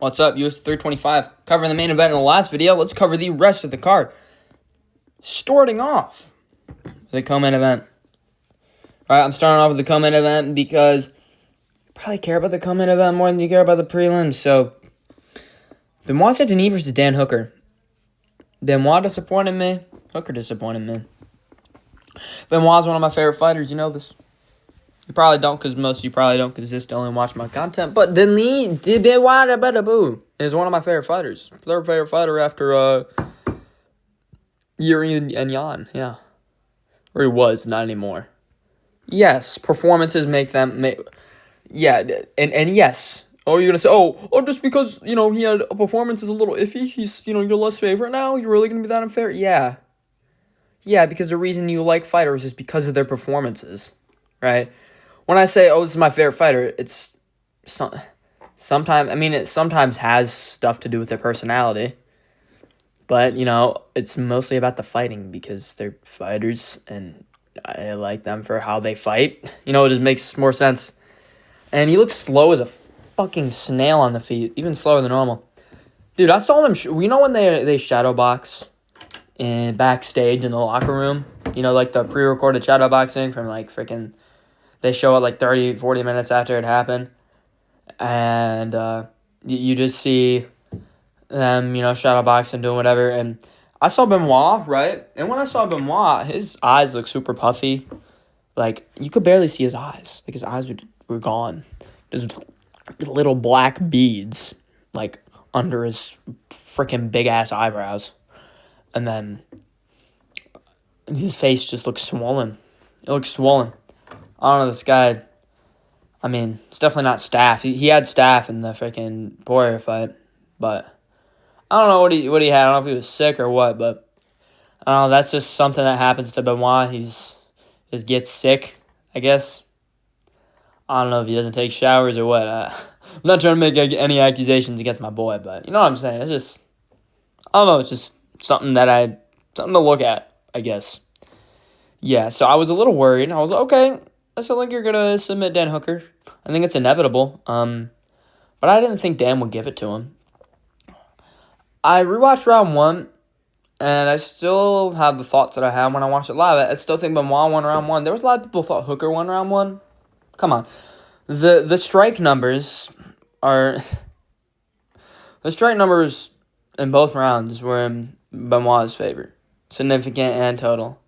What's up, UFC 325? Covering the main event in the last video, let's cover the rest of the card. Starting off the co-main event. Alright, I'm starting off with the co-main event because you probably care about the co-main event more than you care about the prelims. So, Benoit said Denis versus Dan Hooker. Benoit disappointed me. Hooker disappointed me. Benoit's one of my favorite fighters. You know this. You probably don't, because most of you probably don't, because just only watch my content. But Denis is one of my favorite fighters. Third favorite fighter after Yuri and Jan. Yeah. Or he was, not anymore. Yes, performances make them... yeah, and yes. Oh, you're going to say, oh, just because, he had a performance is a little iffy, he's, your less favorite now? You're really going to be that unfair? Yeah. Yeah, because the reason you like fighters is because of their performances, right? When I say, this is my favorite fighter, it's sometimes, it sometimes has stuff to do with their personality. But, it's mostly about the fighting because they're fighters and I like them for how they fight. It just makes more sense. And he looks slow as a fucking snail on the feet, even slower than normal. Dude, I saw them, when they shadow box in backstage in the locker room, like the pre-recorded shadow boxing from freaking... They show it 30, 40 minutes after it happened. And you just see them, shadow boxing, doing whatever. And I saw Benoit, right? And when I saw Benoit, his eyes look super puffy. You could barely see his eyes. His eyes were gone. Just little black beads, under his freaking big-ass eyebrows. And then his face just looks swollen. It looks swollen. I don't know, this guy, it's definitely not Staph. He had Staph in the freaking Poirier fight, but I don't know what he had. I don't know if he was sick or what, but I don't know, that's just something that happens to Benoit. He just gets sick, I guess. I don't know if he doesn't take showers or what. I'm not trying to make any accusations against my boy, but you know what I'm saying. It's just, I don't know, it's just something to look at, I guess. Yeah, so I was a little worried. I was like, okay, I feel like you're going to submit Dan Hooker. I think it's inevitable. But I didn't think Dan would give it to him. I rewatched round one, and I still have the thoughts that I had when I watched it live. I still think Benoit won round one. There was a lot of people who thought Hooker won round one. Come on. The strike numbers are... The strike numbers in both rounds were in Benoit's favor. Significant and total.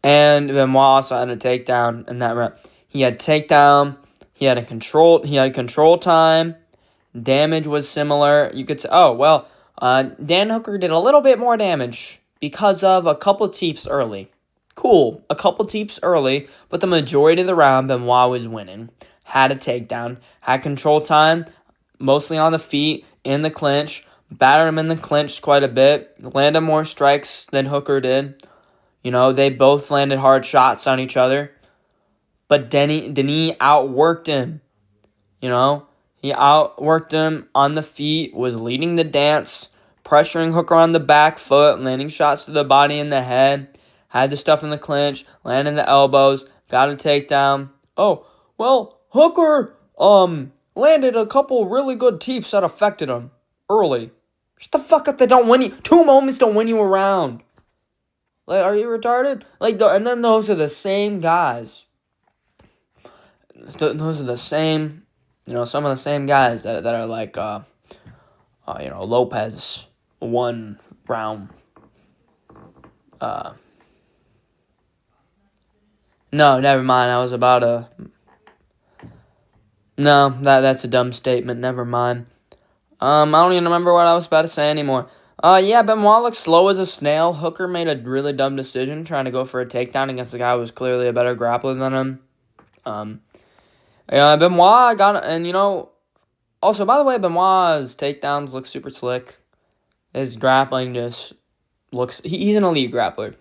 And Benoit also had a takedown in that round. He had takedown. He had control time. Damage was similar. You could say, Dan Hooker did a little bit more damage because of a couple teeps early. Cool, a couple teeps early, but the majority of the round, Benoit was winning. Had a takedown. Had control time, mostly on the feet, in the clinch. Battered him in the clinch quite a bit. Landed more strikes than Hooker did. They both landed hard shots on each other. But Denis outworked him. He outworked him on the feet, was leading the dance, pressuring Hooker on the back foot, landing shots to the body and the head, had the stuff in the clinch, landing the elbows, got a takedown. Hooker landed a couple really good teeps that affected him early. Shut the fuck up, they don't win you. 2 moments don't win you a round. Are you retarded? And then those are the same guys. Those are the same, some of the same guys that are Lopez 1 round. No, never mind. I was about to. No, that's a dumb statement. Never mind. I don't even remember what I was about to say anymore. Benoit looks slow as a snail. Hooker made a really dumb decision trying to go for a takedown against a guy who was clearly a better grappler than him. Benoit got, and also, by the way, Benoit's takedowns look super slick. His grappling just looks, he's an elite grappler.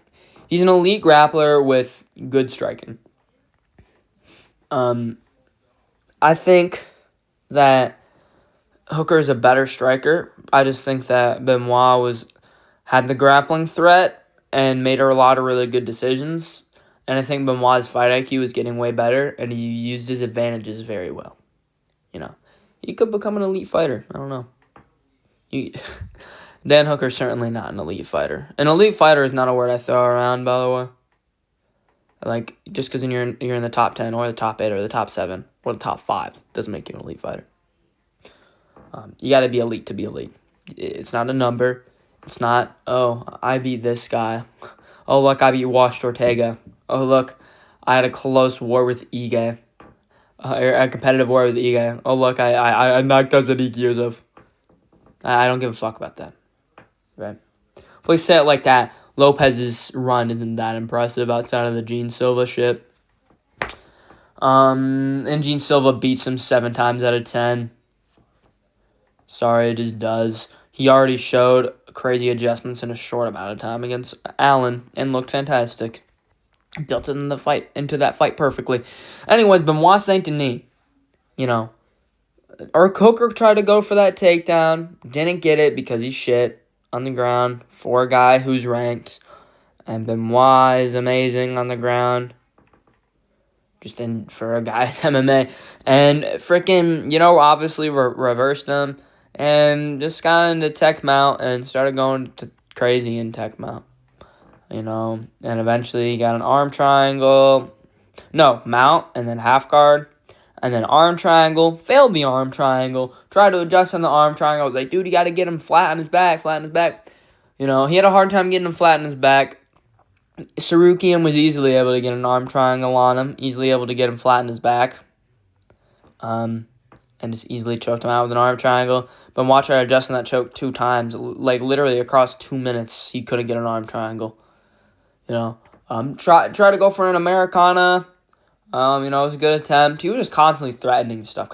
He's an elite grappler with good striking. I think that Hooker's a better striker. I just think that Benoit had the grappling threat and made a lot of really good decisions. And I think Benoit's fight IQ is getting way better, and he used his advantages very well. he could become an elite fighter. I don't know. Dan Hooker's certainly not an elite fighter. An elite fighter is not a word I throw around, by the way. Like, just because you're in the top 10 or the top 8 or the top 7 or the top 5 doesn't make you an elite fighter. You got to be elite to be elite. It's not a number. It's not, oh, I beat this guy. Oh, look, I beat Wash Ortega. Oh, look, I had a close war with Ige. A competitive war with Ige. Oh, look, I knocked out Sadiq Yusuf. I don't give a fuck about that. Right? If we say it like that, Lopez's run isn't that impressive outside of the Gene Silva shit. And Gene Silva beats him 7 times out of 10. Sorry, it just does. He already showed crazy adjustments in a short amount of time against Allen and looked fantastic. Built into that fight perfectly. Anyways, Benoit Saint Denis, Hooker tried to go for that takedown, didn't get it because he's shit on the ground for a guy who's ranked, and Benoit is amazing on the ground. Just for a guy in MMA, and freaking obviously reversed him. And just got into tech mount and started going to crazy in tech mount. And eventually he got an arm triangle. No, mount and then half guard. And then arm triangle. Failed the arm triangle. Tried to adjust on the arm triangle. I was like, dude, you got to get him flat on his back. He had a hard time getting him flat on his back. Sarukian was easily able to get an arm triangle on him. Easily able to get him flat on his back. And just easily choked him out with an arm triangle. But watch her adjusting that choke 2 times. Like, literally across 2 minutes, he couldn't get an arm triangle. Try to go for an Americana. It was a good attempt. He was just constantly threatening stuff.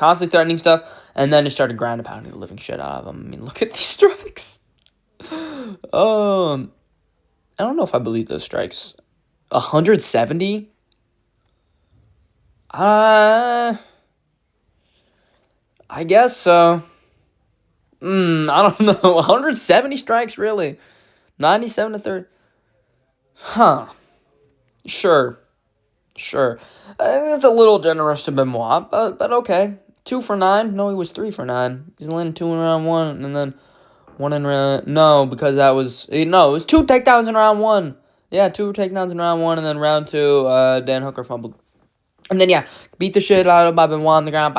And then just started ground and pounding the living shit out of him. I mean, look at these strikes. I don't know if I believe those strikes. 170? I guess so. I don't know. 170 strikes, really? 97 to 30? Huh. Sure. It's a little generous to Benoit, but okay. 2 for 9? No, he was 3 for 9. He's landed 2 in round 1, and then 1 in round... No, because that was... No, it was 2 takedowns in round 1. Yeah, 2 takedowns in round 1, and then round 2, Dan Hooker fumbled. And then, beat the shit out of Benoit on the ground.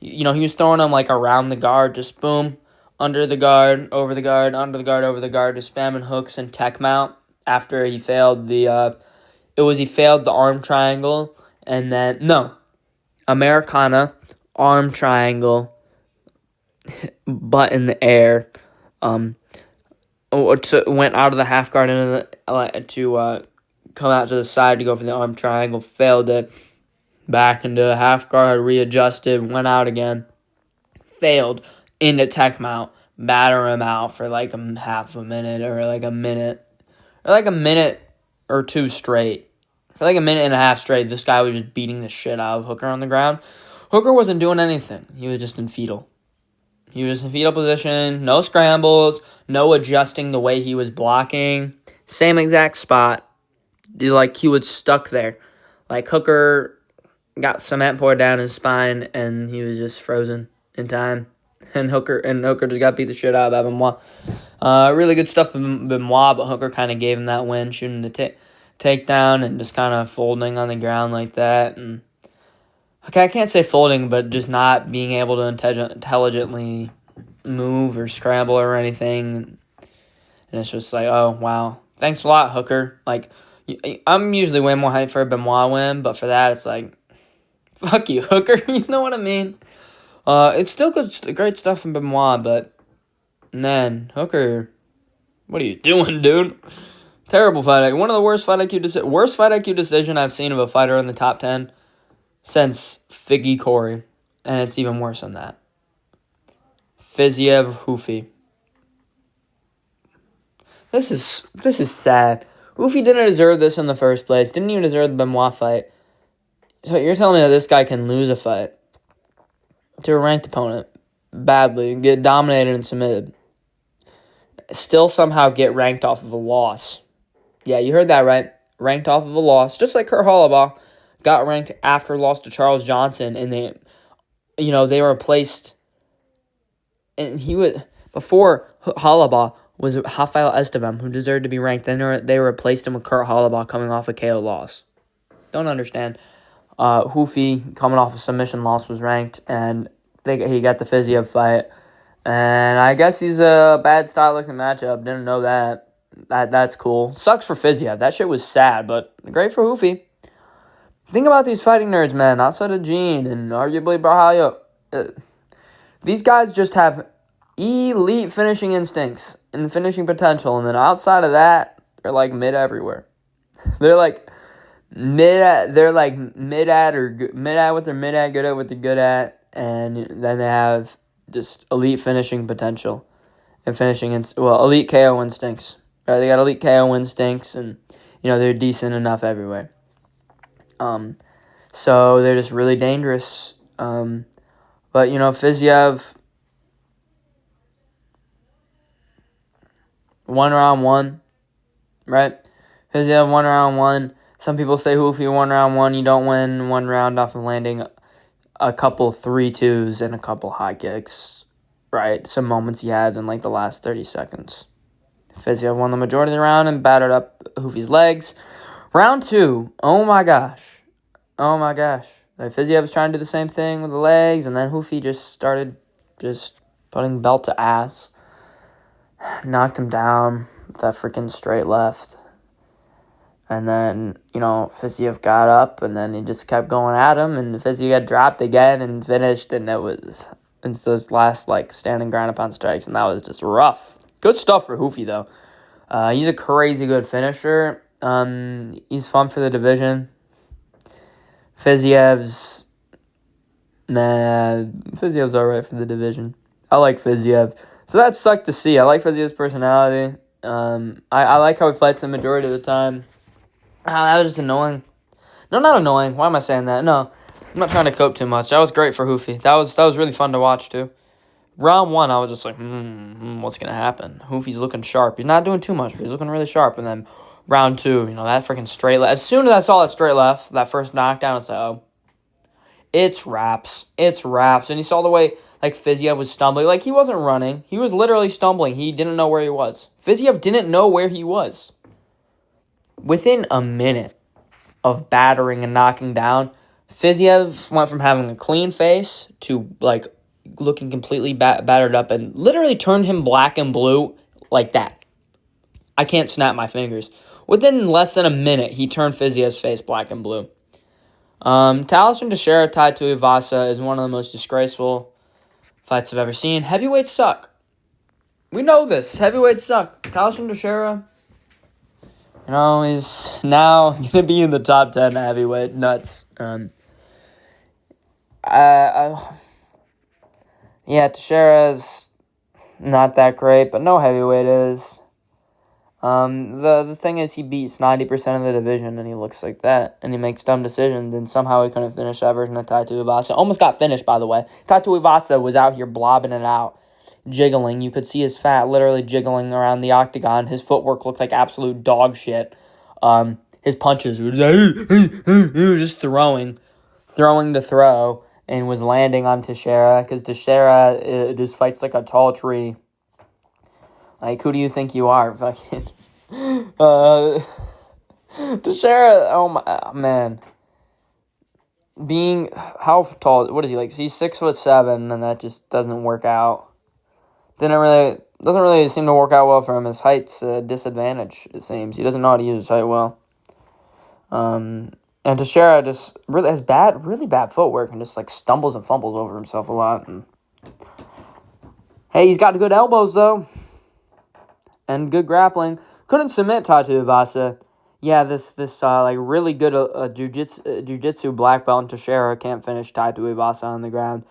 He was throwing him, around the guard, just boom, under the guard, over the guard, under the guard, over the guard, just spamming hooks and tech mount after he failed the, he failed the arm triangle, and then, Americana, arm triangle, butt in the air, went out of the half guard to come out to the side to go for the arm triangle, failed it, back into the half guard, readjusted, went out again, failed, into tech mount, batter him out for half a minute or a minute or 2 straight. For a minute and a half straight, this guy was just beating the shit out of Hooker on the ground. Hooker wasn't doing anything. He was just in fetal. Position, no scrambles, no adjusting the way he was blocking. Same exact spot. He was stuck there. Hooker got cement poured down his spine, and he was just frozen in time. And Hooker just got beat the shit out of Benoit. Really good stuff from Benoit, but Hooker kind of gave him that win, shooting the takedown and just kind of folding on the ground like that. And I can't say folding, but just not being able to intelligently move or scramble or anything. And it's just oh, wow. Thanks a lot, Hooker. I'm usually way more hyped for a Benoit win, but for that, it's fuck you, Hooker. You know what I mean? It's still great stuff from Benoit, but man, Hooker, what are you doing, dude? Terrible fight. One of the worst fight IQ decision I've seen of a fighter in the top 10 since Figgy Corey, and it's even worse than that. Fiziev Houfi. This is sad. Houfi didn't deserve this in the first place. Didn't even deserve the Benoit fight. So you're telling me that this guy can lose a fight to a ranked opponent badly, get dominated and submitted, still somehow get ranked off of a loss? Yeah, you heard that right. Ranked off of a loss. Just like Kurt Hollabaugh got ranked after loss to Charles Johnson in they replaced, and he was, before Hollabaugh was Rafael Esteban, who deserved to be ranked. Then they replaced him with Kurt Hollabaugh coming off a KO loss. Don't understand. Hoofy, coming off a submission loss, was ranked, and he got the Fiziev fight. And I guess he's a bad stylistic matchup. Didn't know that. That's cool. Sucks for Fiziev. That shit was sad, but great for Hoofy. Think about these fighting nerds, man. Outside of Gene and arguably Barhalio, these guys just have elite finishing instincts and finishing potential. And then outside of that, they're like mid everywhere. They're like mid at or mid at what they're mid at, good at what they're good at, and then they have just elite finishing potential and elite KO instincts. Right? They got elite KO instincts, and they're decent enough everywhere. So they're just really dangerous. But Fiziev won round one, right? Fiziev won round one. Some people say, Hoofy won round one. You don't win one round off of landing a couple 3-2s and a couple high kicks, right? Some moments he had in the last 30 seconds. Fiziev won the majority of the round and battered up Hoofy's legs. Round two, oh my gosh. Fiziev was trying to do the same thing with the legs, and then Hoofy just started putting belt to ass. Knocked him down with that freaking straight left. And then, Fiziev got up, and then he just kept going at him, and Fiziev got dropped again and finished, and it's those last, standing ground upon strikes, and that was just rough. Good stuff for Hoofy, though. He's a crazy good finisher. He's fun for the division. Fiziev's all right for the division. I like Fiziev. So that sucked to see. I like Fiziev's personality. I like how he fights the majority of the time. That was just annoying. No, not annoying. Why am I saying that? No, I'm not trying to cope too much. That was great for Hoofy. That was really fun to watch, too. Round one, I was just like, what's going to happen? Hoofy's looking sharp. He's not doing too much, but he's looking really sharp. And then round two, that freaking straight left. As soon as I saw that straight left, that first knockdown, it's like, oh, it's wraps. It's wraps. And you saw the way, Fiziev was stumbling. He wasn't running. He was literally stumbling. He didn't know where he was. Fiziev didn't know where he was. Within a minute of battering and knocking down, Fiziev went from having a clean face to, looking completely battered up and literally turned him black and blue like that. I can't snap my fingers. Within less than a minute, he turned Fiziev's face black and blue. Talis and Teixeira tied to Ivasa is one of the most disgraceful fights I've ever seen. Heavyweights suck. We know this. Heavyweights suck. Talis and Teixeira, he's now going to be in the top 10 heavyweight. Nuts. Teixeira's not that great, but no heavyweight is. The thing is, he beats 90% of the division, and he looks like that, and he makes dumb decisions, and somehow he couldn't finish that version of Taito Ivasa. Almost got finished, by the way. Taito Ivasa was out here blobbing it out, jiggling. You could see his fat literally jiggling around the octagon. His footwork looked like absolute dog shit. His punches were just throwing to throw, and was landing on Teixeira, because Teixeira just fights like a tall tree. Who do you think you are? Fucking Teixeira, oh my man. How tall, what is he, he's 6'7", and that just doesn't work out. Doesn't really seem to work out well for him. His height's a disadvantage, it seems. He doesn't know how to use his height well. And Teixeira just really has really bad footwork, and just stumbles and fumbles over himself a lot. And hey, he's got good elbows though, and good grappling. Couldn't submit Taito Ivasa. Yeah, this really good jiu-jitsu black belt in Teixeira can't finish Taito Ivasa on the ground.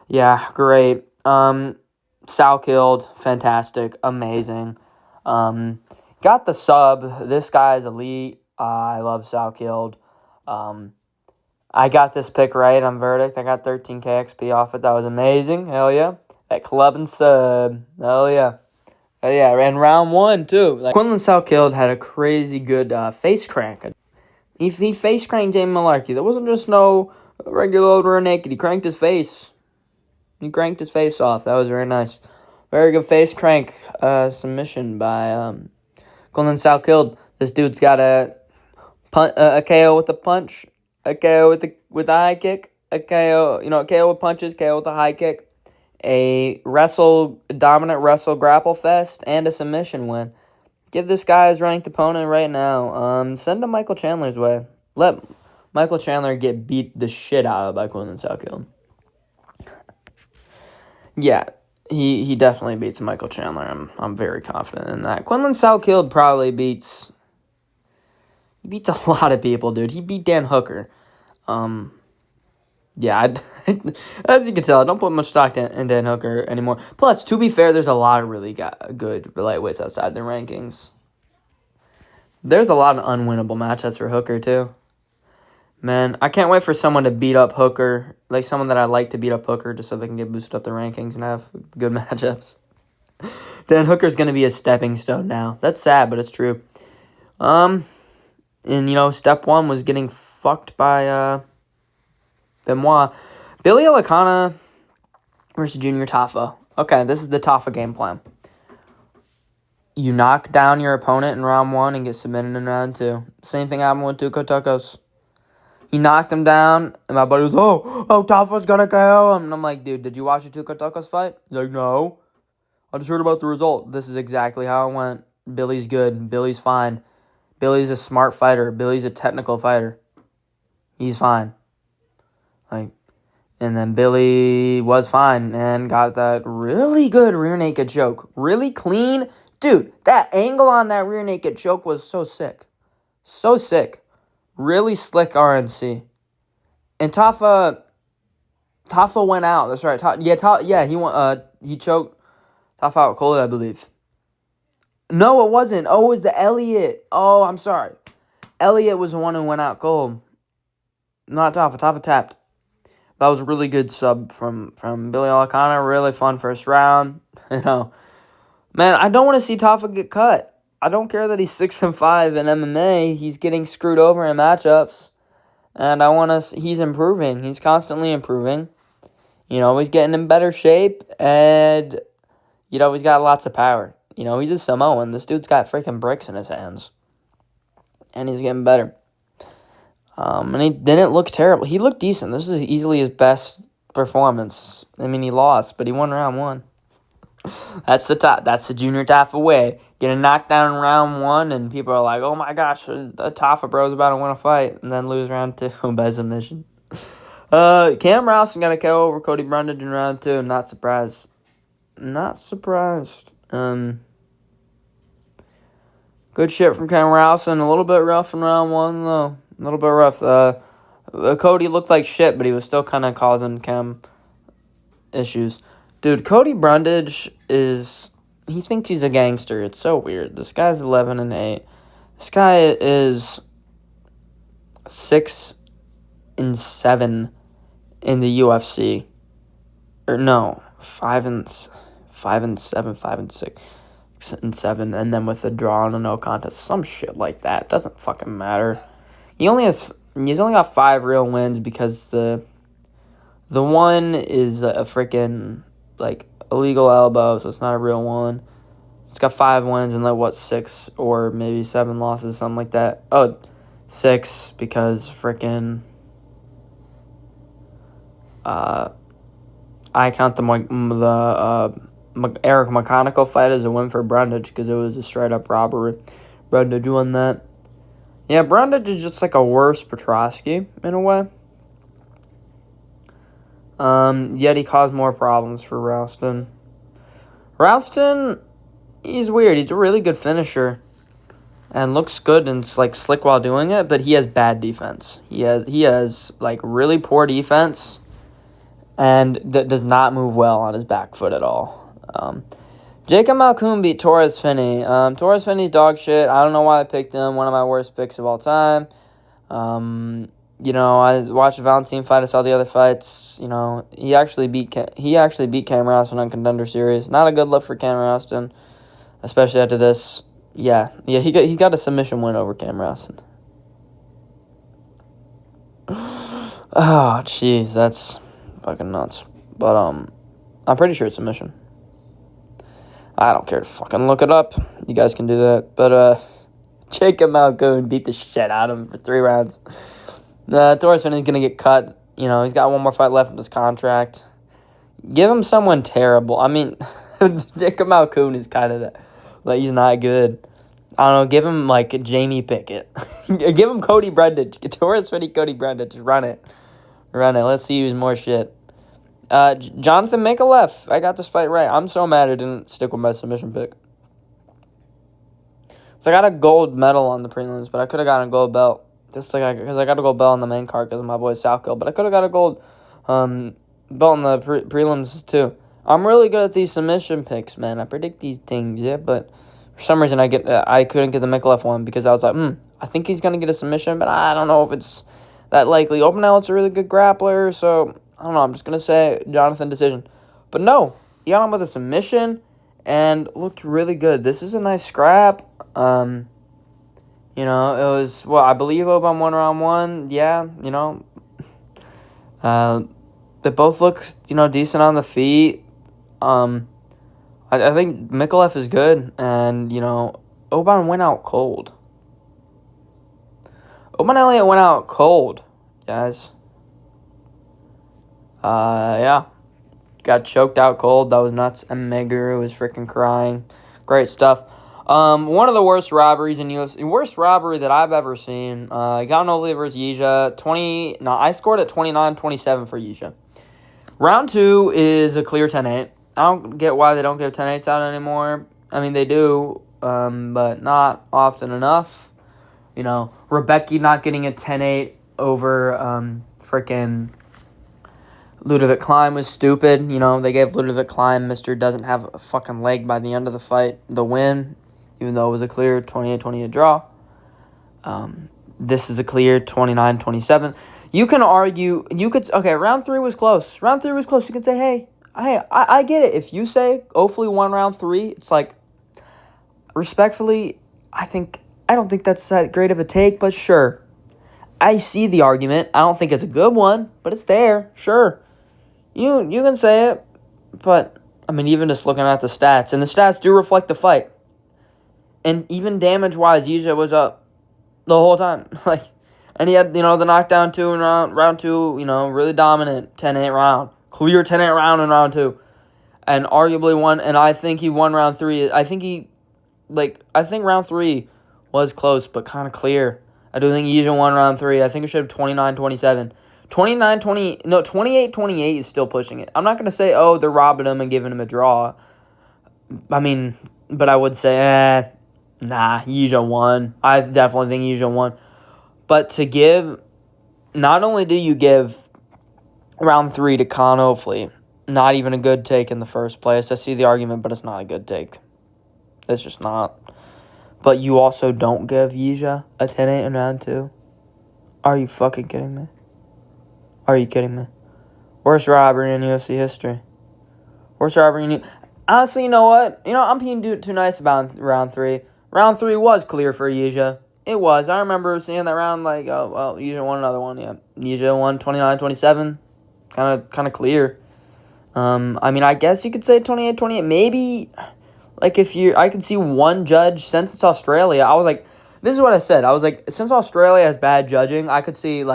Yeah, great. Sal killed, fantastic, amazing. Got the sub. This guy's elite. I love Sal killed. I got this pick right on Verdict. I got 13K XP off it. That was amazing. Hell yeah. That club and sub. Hell yeah. Hell yeah. And round one, too. Quinlan Sal killed had a crazy good face crank. He face cranked Jamie Malarkey. That wasn't just no regular old rear naked. He cranked his face. He cranked his face off. That was very nice. Very good face crank. Submission by Golden Sal killed. This dude's got a KO with a punch, a KO with a high kick, a KO, a KO with punches, KO with a high kick, a dominant wrestle grapple fest, and a submission win. Give this guy his ranked opponent right now. Send him Michael Chandler's way. Let Michael Chandler get beat the shit out of by Quinlan Southfield. Yeah, he definitely beats Michael Chandler. I'm very confident in that. Quinlan Southfield probably beats a lot of people, dude. He beat Dan Hooker. Yeah, as you can tell, I don't put much stock in Dan Hooker anymore. Plus, to be fair, there's a lot of really good lightweights outside the rankings. There's a lot of unwinnable matchups for Hooker, too. Man, I can't wait for someone to beat up Hooker, like someone that I like to beat up Hooker just so they can get boosted up the rankings and have good matchups. Dan Hooker's going to be a stepping stone now. That's sad, but it's true. And, step one was getting fucked by Benoit. Billy Alicana versus Junior Tafa. Okay, this is the Tafa game plan. You knock down your opponent in round 1 and get submitted in round 2. Same thing happened with Duco Tokos. He knocked him down, and my buddy was, Tafa's gonna KO him. And I'm like, dude, did you watch the Tuco Tokos fight? He's like, no. I just heard about the result. This is exactly how it went. Billy's good. Billy's fine. Billy's a smart fighter. Billy's a technical fighter. He's fine. And then Billy was fine and got that really good rear naked choke. Really clean. Dude, that angle on that rear naked choke was so sick. So sick. Really slick RNC. And Tafa went out. That's right. He choked Tafa out cold, I believe. No, it wasn't. Oh, it was the Elliott. Oh, I'm sorry. Elliott was the one who went out cold. Not Tafa. Tafa tapped. That was a really good sub from Billy Alicana. Really fun first round. Man, I don't want to see Tafa get cut. I don't care that he's 6-5 in MMA. He's getting screwed over in matchups. And he's improving. He's constantly improving. He's getting in better shape. And, he's got lots of power. He's a Samoan. This dude's got freaking bricks in his hands. And he's getting better. And he didn't look terrible. He looked decent. This is easily his best performance. I mean, he lost, but he won round 1. That's the Junior Tafa way. Get a knockdown in round 1, and people are like, oh my gosh, Tafa bro's about to win a fight, and then lose round 2 by submission. Cam Rowson got a KO over Cody Brundage in round 2. Not surprised. Good shit from Cam Rowson. A little bit rough in round 1, though. A little bit rough. Cody looked like shit, but he was still kind of causing Cam issues. Dude, Cody Brundage he thinks he's a gangster. It's so weird. This guy's 11-8. This guy is 6-7 in the UFC. Or no, 5-7, 5-6, and then with a draw and a no contest, some shit like that. Doesn't fucking matter. He's only got 5 real wins because the one is a freaking illegal elbow, so it's not a real one. It's got 5 wins and 6 or maybe 7 losses, something like that. Oh, 6 because freaking I count the Eric McConical fight as a win for Brundage because it was a straight up robbery. Brundage won that. Yeah, Brundage is just like a worse Petrosky in a way. Yet he caused more problems for Ralston. Ralston, he's weird. He's a really good finisher and looks good and slick while doing it, but he has bad defense. He has really poor defense and does not move well on his back foot at all. Jacob Malkoun beat Torres Finney. Torres Finney's dog shit. I don't know why I picked him. One of my worst picks of all time. I watched the Valentine fight. I saw the other fights. He actually beat Cam Rowston on Contender Series. Not a good look for Cam Rowston, especially after this. Yeah, he got a submission win over Cam Rowston. Oh, jeez, that's fucking nuts. But I'm pretty sure it's submission. I don't care to fucking look it up. You guys can do that. But, Jacob Malkoun beat the shit out of him for 3 rounds. Torres Finney's going to get cut. You know, he's got one more fight left in his contract. Give him someone terrible. I mean, Jacob Malkoun is kind of that. Like, he's not good. I don't know. Give him, like, Jamie Pickett. Give him Cody Brundage. Torres Finney, Cody Brundage. Run it. Let's see who's more shit. Jonathan Mikalev. I got this fight right. I'm so mad I didn't stick with my submission pick. So I got a gold medal on the prelims, but I could have gotten a gold belt. Just like because I got a gold belt on the main card because of my boy Salco. But I could have got a gold belt in the prelims too. I'm really good at these submission picks, man. I predict these things, yeah. But for some reason, I couldn't get the Mikalev one because I was like, I think he's gonna get a submission, but I don't know if it's that likely. Open Outlet's a really good grappler, so I don't know. I'm just going to say Jonathan decision. But no, he got him with a submission and looked really good. This is a nice scrap. You know, it was, I believe Oban won round 1. Yeah, you know. They both look, you know, decent on the feet. I think Mikalev is good. And, you know, Oban went out cold. Oban Elliott went out cold, guys. Yeah. Got choked out cold. That was nuts. And Meguru was freaking crying. Great stuff. One of the worst robberies in UFC. Worst robbery that I've ever seen. Ganovli versus Yija. I scored at 29-27 for Yija. Round 2 is a clear 10-8. I don't get why they don't give 10-8s out anymore. I mean, they do, but not often enough. You know, Rebecca not getting a 10-8 over freaking Ludovic Klein was stupid. You know, they gave Ludovic Klein, Mr. Doesn't Have a fucking leg by the end of the fight, the win, even though it was a clear 28-28 draw. This is a clear 29-27. You can argue, round 3 was close. Round 3 was close. You can say, hey, I get it. If you say hopefully won round 3, it's like, respectfully, I don't think that's that great of a take, but sure. I see the argument. I don't think it's a good one, but it's there. Sure. You can say it, but, I mean, even just looking at the stats, and the stats do reflect the fight. And even damage-wise, Yija was up the whole time. And he had, you know, the knockdown 2 in round 2, you know, really dominant 10-8 round. Clear 10-8 round in round 2. And arguably won, and I think he won round 3. I think round 3 was close, but kind of clear. I do think Yija won round 3. I think it should have 29-27. 28-28 is still pushing it. I'm not going to say, they're robbing him and giving him a draw. I mean, but I would say, Yija won. I definitely think Yija won. But to give, not only do you give round 3 to Con Ofley, not even a good take in the first place. I see the argument, but it's not a good take. It's just not. But you also don't give Yija a 10-8 in round 2. Are you fucking kidding me? Are you kidding me? Worst robbery in UFC history. Worst robbery in Honestly, you know what? You know, I'm being too nice about round 3. Round 3 was clear for Yija. It was. I remember seeing that round like, Yija won another one. Yeah, Yija won 29-27. Kind of clear. I mean, I guess you could say 28-28. Maybe, I could see one judge, since it's Australia. I was like, this is what I said. I was like, since Australia has bad judging, I could see,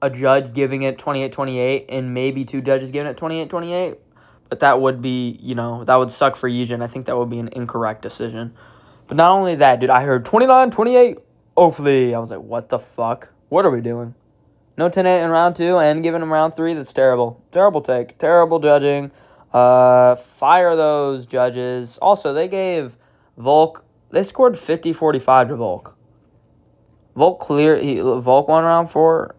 a judge giving it 28-28 and maybe 2 judges giving it 28-28. But that would be, that would suck for Yija, and I think that would be an incorrect decision. But not only that, dude, I heard 29-28, hopefully. I was like, what the fuck? What are we doing? No 10-8 in round 2 and giving him round 3? That's terrible. Terrible take. Terrible judging. Fire those judges. Also, they gave Volk, they scored 50-45 to Volk. Volk won round 4.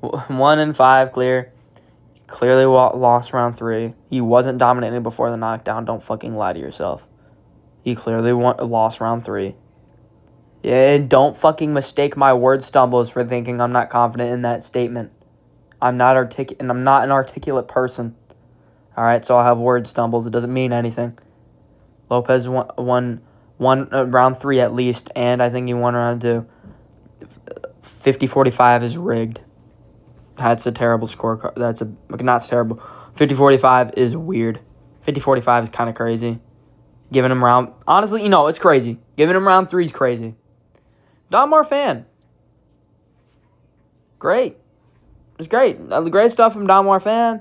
1-5 clear. Clearly lost round 3. He wasn't dominating before the knockdown. Don't fucking lie to yourself. He clearly lost round 3. Yeah, and don't fucking mistake my word stumbles for thinking I'm not confident in that statement. I'm not an articulate person. All right, so I'll have word stumbles. It doesn't mean anything. Lopez won round 3 at least, and I think he won round 2. 50-45 is rigged. That's a terrible scorecard. Not terrible. 50-45 is weird. 50-45 is kind of crazy. Giving him round... Honestly, it's crazy. Giving him round 3 is crazy. Don Marfan. Great. It's great. Great stuff from Don Marfan.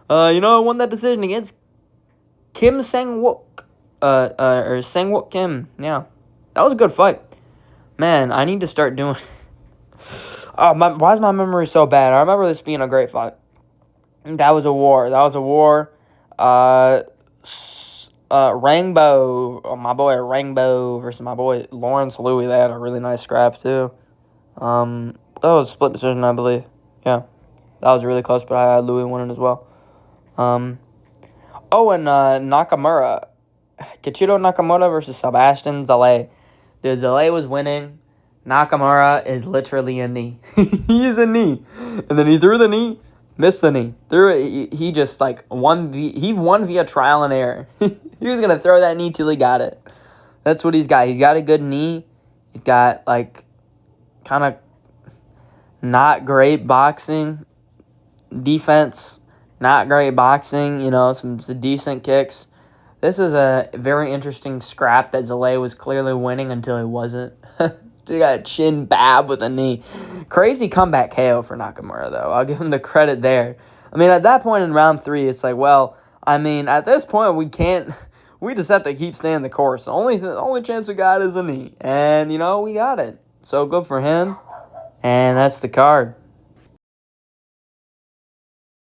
Won that decision against Kim Sang-wook. Or Sang-wook Kim. Yeah. That was a good fight. Man, I need to start doing... why is my memory so bad? I remember this being a great fight. That was a war. Rainbow, my boy Rainbow versus my boy Lawrence Louis. They had a really nice scrap too. That was a split decision, I believe. Yeah, that was really close, but I had Louis winning as well. And Nakamura, Kichiro Nakamura versus Sebastian Zale. Dude, Zale was winning. Nakamura is literally a knee. He's a knee, and then he threw the knee. Missed the knee. He just won via trial and error. He was gonna throw that knee till he got it. That's what he's got. He's got a good knee. He's got kind of not great boxing, defense, not great boxing. Some decent kicks. This is a very interesting scrap that Zale was clearly winning until he wasn't. He got a chin bab with a knee. Crazy comeback KO for Nakamura, though. I'll give him the credit there. I mean, at that point in round 3, it's at this point, we just have to keep staying the course. The only chance we got is a knee. And, we got it. So good for him. And that's the card.